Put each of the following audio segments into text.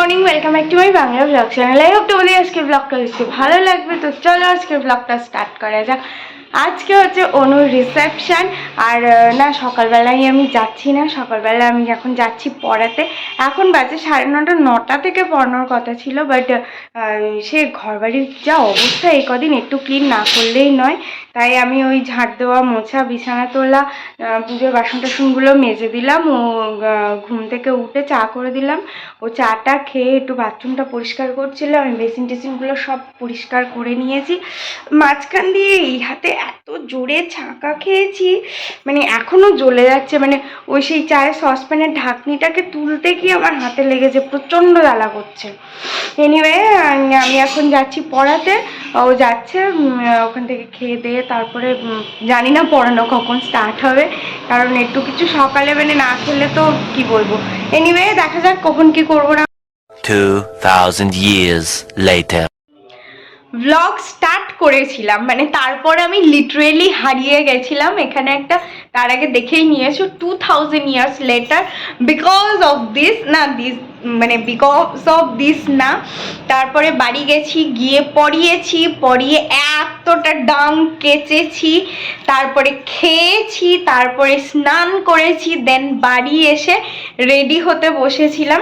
Morning welcome back to my Bangla blog channel. I hope तुम्हारे आज के ब्लगটা দেখতে ভালো লাগবে। তো চলো আজকে ব্লগটা স্টার্ট করা যাক। আজকে হচ্ছে অনুর রিসেপশন। আর না সকালবেলায় আমি যাচ্ছি না, সকালবেলা আমি এখন যাচ্ছি পড়াতে। এখন বাজে 9:30 9টা থেকে পড়ানোর কথা ছিল, বাট সে ঘরবাড়ির যা অবস্থা এই কদিন একটু ক্লিন না করলেই নয়। তাই আমি ওই ঝাড় দেওয়া, মোছা, বিছানা তোলা, পুজোর বাসন টাসনগুলো মেজে দিলাম। ও ঘুম থেকে উঠে চা করে দিলাম। ও চাটা খেয়ে একটু বাথরুমটা পরিষ্কার করছিল, আমি বেসিন টেসিনগুলো সব পরিষ্কার করে নিয়েছি। মাঝখান দিয়ে এই হাতে এত জোরে ছাঁকা খেয়েছি, মানে এখনও জ্বলে যাচ্ছে। মানে ওই সেই চায়ের সসপ্যানের ঢাকনিটাকে তুলতে গিয়ে আমার হাতে লেগেছে, প্রচণ্ড জ্বালা করছে। এনিওয়ে আমি এখন যাচ্ছি পড়াতে, ও যাচ্ছে। ওখান থেকে খেয়ে দিয়ে তারপরে জানি না পড়ানো কখন স্টার্ট হবে, কারণ একটু কিছু সকালে মানে না খেলে তো কি বলবো। এনিওয়ে দেখা যাক কখন কি করবো না। 2000 years later. ব্লগ স্টার্ট করেছিলাম, মানে তারপরে আমি লিটারেলি হারিয়ে গেছিলাম। এখানে একটা তার আগে দেখেই নিয়েছো 2000 years later because of this না, দিস মানে বিকজ অফ দিস না। তারপরে বাড়ি গেছি, গিয়ে পড়িয়ে এতটা ডাং কেচেছি, তারপরে খেয়েছি, তারপরে স্নান করেছি, দেন বাড়ি এসে রেডি হতে বসেছিলাম।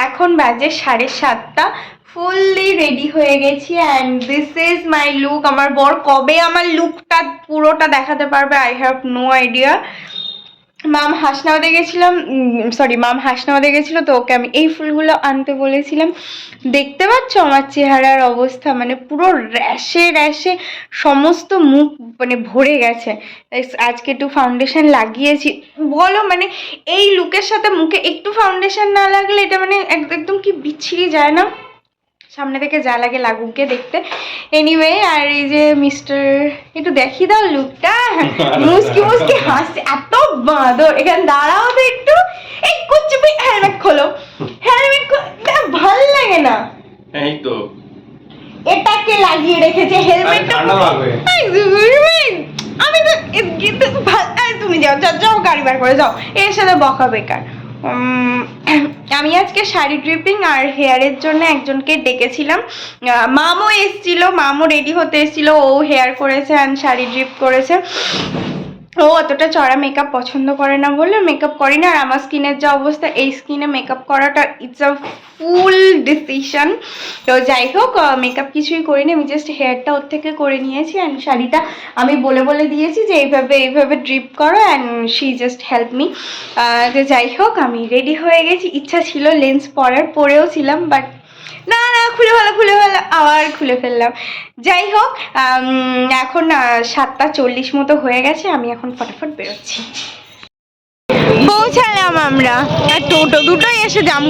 এখন বাজে 7:30, ফুললি রেডি হয়ে গেছি and this is my look. আমার বর কবে আমার লুকটা পুরোটা দেখাতে পারবে আই হ্যাভ নো আইডিয়া। মাম হাসনাবাদে গেছিলো, তো ওকে আমি এই ফুলগুলো আনতে বলেছিলাম। দেখতে পাচ্ছ আমার চেহারার অবস্থা, মানে পুরো র্যাশে সমস্ত মুখ মানে ভরে গেছে। আজকে একটু ফাউন্ডেশন লাগিয়েছি। বলো মানে এই লুকের সাথে মুখে একটু ফাউন্ডেশন না লাগলে এটা মানে একদম কি বিচ্ছিরি যায় না। সামনে থেকে যা লাগে লাগুক গে দেখতে। এনিওয়ে আর এই যে মিস্টার, একটু দেখি দাও লুকটা। মুসকি হাসছে, এত বাঁদর। এখানে দাঁড়াও তো একটু, এই কুচি হেলমেট খোলো, ভাল লাগে না। এই তো এটাকে লাগিয়ে রেখেছে হেলমেটটা। আমি তো তুমি যাও গাড়ি বার করে যাও, এর সাথে বকা বেকার। আমি আজকে শাড়ি ড্রিপিং আর হেয়ারের জন্য একজনকে ডেকেছিলাম। মামও এসছিল, মামও রেডি হতে এসছিল। ও হেয়ার করেছে অ্যান্ড শাড়ি ড্রিপ করেছে। ও অতটা চড়া মেকআপ পছন্দ করে না বলে মেকআপ করি না। আর আমার স্কিনের যা অবস্থা, এই স্কিনে মেকআপ করাটা ইটস আ ফুল ডিসিশন। তো যাই হোক, মেকআপ কিছুই করিনি, আমি জাস্ট হেয়ারটা ওর থেকে করে নিয়েছি অ্যান্ড শাড়িটা আমি বলে দিয়েছি যে এইভাবে ড্রিপ করো and she just help me. তো যাই হোক আমি রেডি হয়ে গেছি। ইচ্ছা ছিল লেন্স পরেও ছিলাম, বাট না খুলে ফেলা আবার খুলে ফেললাম। যাই হোক এখন 7:40 মতো হয়ে গেছে, আমি এখন ফটাফট বেরোচ্ছি। পৌঁছালাম আমরা, আর টোটো দুটোই এসে জাম।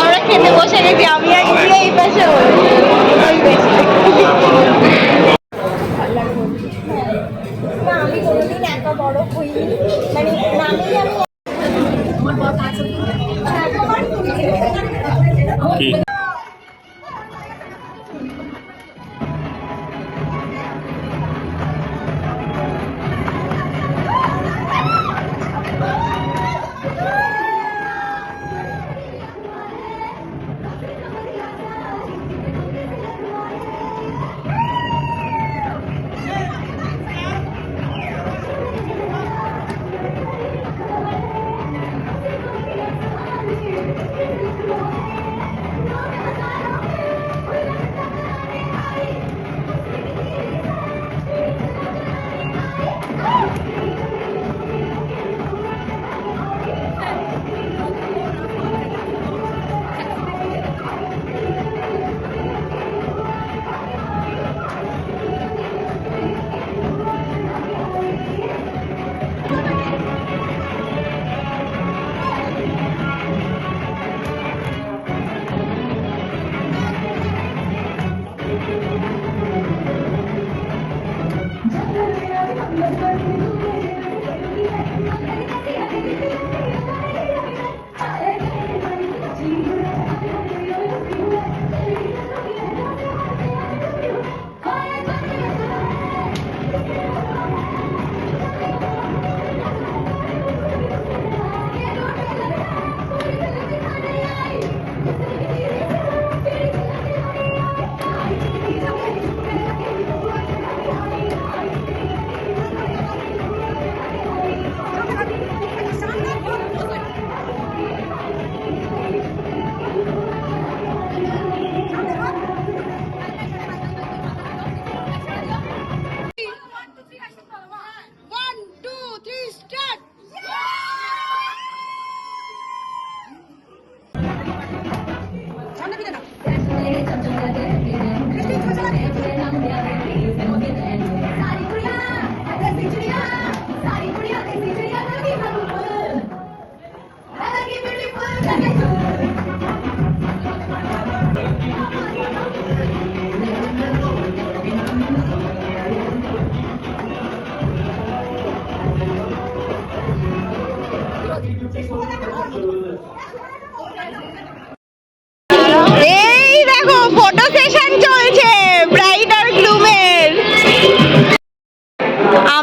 আমরা খেতে বসে গেছি, আমি আর এই পাশে আমি কোনোদিন এত বড় হইনি, মানে নামেই আমি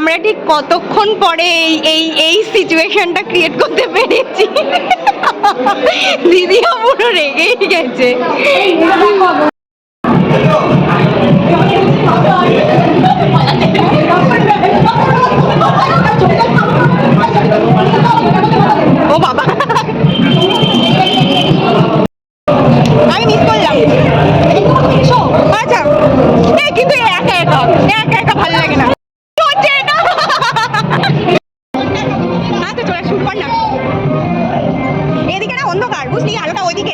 আমরা ঠিক কতক্ষণ পরে এই সিচুয়েশনটা ক্রিয়েট করতে পেরেছি। দিদিও পুরো রেগেই গেছে। ও বাবা, আমি মিস করলাম। আচ্ছা, কিন্তু একা একা একা একা ভালো লাগে না। হচ্ছে এটা। আচ্ছা চলে শুট কর না, এদিকে না অন্ধকার বুঝলি, আলোটা ওইদিকে।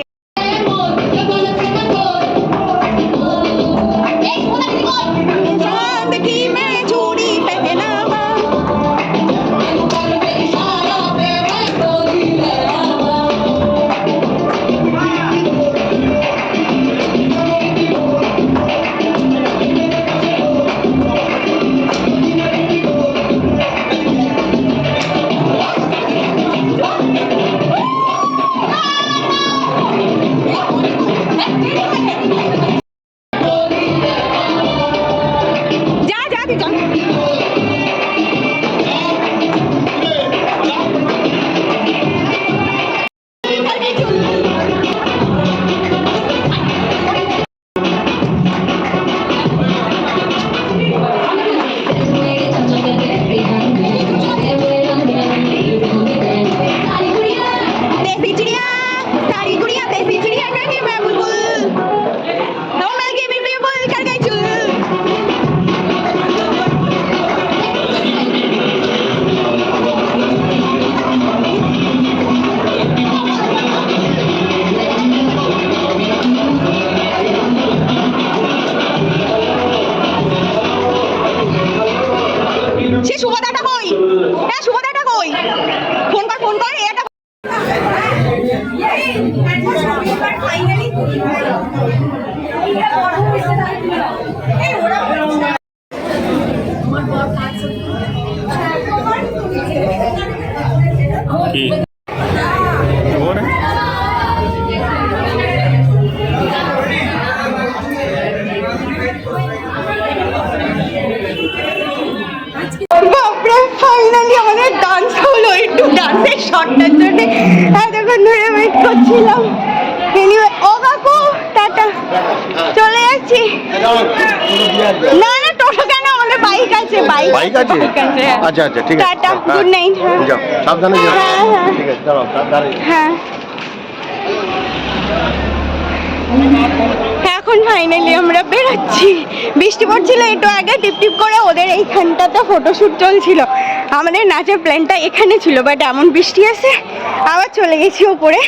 ফাইনালি আমাদের ডান্স হলো। একটু ডান্সের শটটার জন্য এতক্ষণ ধরে ওয়েট করছিলাম। এনিওয়ে, ও কাকু টাটা, চলে যাচ্ছি। না না, টোটো কেন, আমাদের বাইক আছে। বাইক আছে? আচ্ছা আচ্ছা, ঠিক আছে, টাটা, গুড নাইট। যাও, সাবধানে যাও। হ্যাঁ ঠিক আছে, চলো সাবধানে। হ্যাঁ, এখন ফাইনালি আমরা বেরোচ্ছি। বৃষ্টি পড়ছিল একটু আগে টিপ টিপ করে। ওদের এইখানটাতে ফটোশ্যুট চলছিল, আমাদের নাচের প্ল্যানটা এখানে ছিল, বাট এমন বৃষ্টি আসে আবার চলে গেছি ওপরে।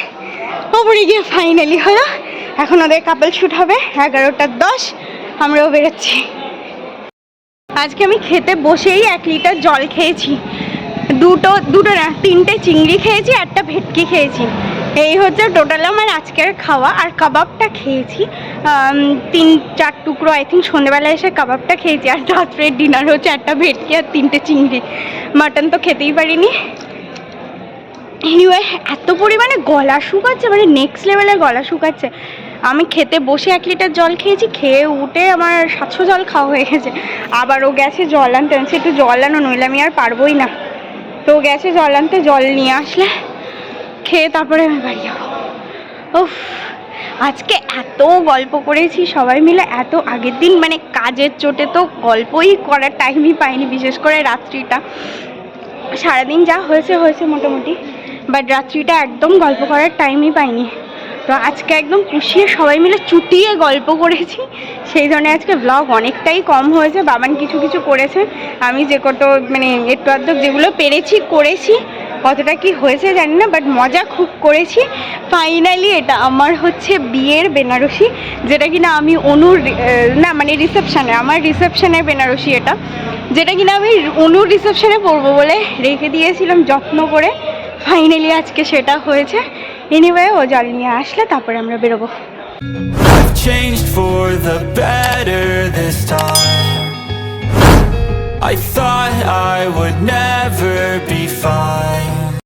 ওপরে গিয়ে ফাইনালি হলো, এখন ওদের কাপল শ্যুট হবে 11:10। আমরাও বেরোচ্ছি। আজকে আমি খেতে বসেই 1 লিটার জল খেয়েছি, দুটো না 3টে চিংড়ি খেয়েছি, 1টা ভেটকি খেয়েছি। এই হচ্ছে টোটাল আমার আজকের খাওয়া। আর কাবাবটা খেয়েছি 3-4 টুকরো, আই থিঙ্ক সন্ধ্যেবেলা এসে কাবাবটা খেয়েছি। আর রাত্রের ডিনার হচ্ছে 1টা ভেটকি আর 3টে চিংড়ি। মাটন তো খেতেই পারিনি। এনিওয়ে, এত পরিমাণে গলা শুকাচ্ছে, মানে নেক্সট লেভেলের গলা শুকাচ্ছে। আমি খেতে বসে 1 লিটার জল খেয়েছি, খেয়ে উঠে আমার 700 জল খাওয়া হয়ে গেছে। আবার ও গেছে জল আনতে, একটু জল আনো, নইলে আমি আর পারবোই না। তো গেছে জল আনতে, জল নিয়ে আসলে খেয়ে তারপরে আমি বাড়ি যাবো। উফ, আজকে এত গল্প করেছি সবাই মিলে, এত আগের দিন মানে কাজের চোটে তো গল্পই করার টাইমই পাইনি, বিশেষ করে রাত্রিটা। সারাদিন যা হয়েছে হয়েছে মোটামুটি, বাট রাত্রিটা একদম গল্প করার টাইমই পাইনি। তো আজকে একদম পুষিয়ে সবাই মিলে চুটিয়ে গল্প করেছি, সেই জন্য আজকে ব্লগ অনেকটাই কম হয়েছে। বাবান কিছু কিছু করেছে, আমি যে কত মানে একটু আধটু যেগুলো পেরেছি করেছি। কতটা কি হয়েছে জানি না, বাট মজা খুব করেছি। ফাইনালি এটা আমার হচ্ছে বিয়ের বেনারসি, যেটা কিনা আমি অনুর না মানে রিসেপশানে, আমার রিসেপশানের বেনারসি এটা, যেটা কিনা আমি অনুর রিসেপশানে পরবো বলে রেখে দিয়েছিলাম যত্ন করে। ফাইনালি আজকে সেটা হয়েছে। এনিওয়ে, ও জল নিয়ে আসলে তারপরে আমরা বেরোবো। I've changed for the better this time. I thought I would never be fine.